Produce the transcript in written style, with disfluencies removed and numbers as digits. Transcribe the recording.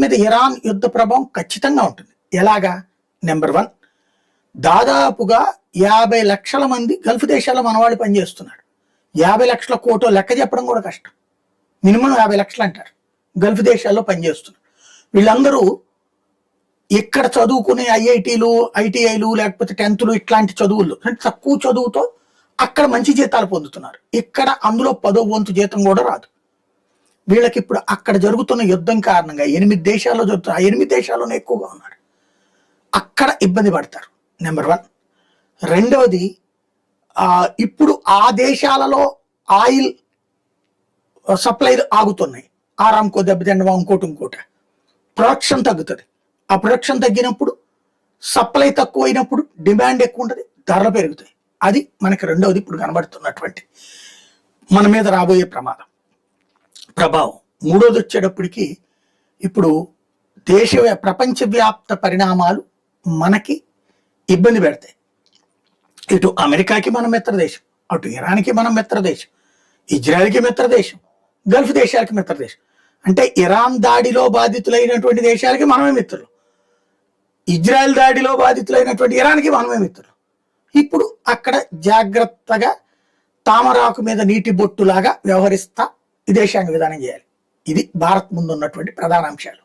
మీద ఇరాన్ యుద్ధ ప్రభావం ఖచ్చితంగా ఉంటుంది. ఎలాగా? నెంబర్ 1, దాదాపుగా 50 లక్షల మంది గల్ఫ్ దేశాల్లో మనవాళ్ళు పనిచేస్తున్నారు. 50 లక్షల కోటో లెక్క చెప్పడం కూడా కష్టం. మినిమం 50 లక్షలు అంటారు గల్ఫ్ దేశాల్లో పనిచేస్తున్నారు. వీళ్ళందరూ ఇక్కడ చదువుకునే ఐఐటీలు, ఐటీఐలు, లేకపోతే 10th ఇట్లాంటి చదువులు అంటే తక్కువ చదువుతో అక్కడ మంచి జీతాలు పొందుతున్నారు. ఇక్కడ అందులో 10వ వంతు జీతం కూడా రాదు వీళ్ళకి. ఇప్పుడు అక్కడ జరుగుతున్న యుద్ధం కారణంగా 8 దేశాల్లో జరుగుతున్న, ఆ 8 దేశాల్లోనే ఎక్కువగా ఉన్నారు. అక్కడ ఇబ్బంది పడతారు. నెంబర్ 1. రెండవది, ఇప్పుడు ఆ దేశాలలో ఆయిల్ సప్లైలు ఆగుతున్నాయి. ఆరాంకో దెబ్బతిండవా, ఇంకోటి ప్రొడక్షన్ తగ్గుతుంది. ఆ ప్రొడక్షన్ తగ్గినప్పుడు సప్లై తక్కువ అయినప్పుడు డిమాండ్ ఎక్కువ ఉంటుంది, ధరలు పెరుగుతాయి. అది మనకి రెండవది ఇప్పుడు కనబడుతున్నటువంటి మన మీద రాబోయే ప్రభావం. మూడోది వచ్చేటప్పటికి ఇప్పుడు ప్రపంచవ్యాప్త పరిణామాలు మనకి ఇబ్బంది పెడతాయి. ఇటు అమెరికాకి మనం మిత్రదేశం, అటు ఇరాన్కి మనం మిత్రదేశం, ఇజ్రాయెల్కి మిత్రదేశం, గల్ఫ్ దేశాలకి మిత్రదేశం. అంటే ఇరాన్ దాడిలో బాధితులైనటువంటి దేశాలకి మనమే మిత్రులు, ఇజ్రాయెల్ దాడిలో బాధితులైనటువంటి ఇరాన్కి మనమే మిత్రులు. ఇప్పుడు అక్కడ జాగ్రత్తగా తామరాకు మీద నీటి బొట్టులాగా వ్యవహరిస్తా విదేశాంగ విధానం చేయాలి. ఇది భారత్ ముందు ఉన్నటువంటి ప్రధాన అంశాలు.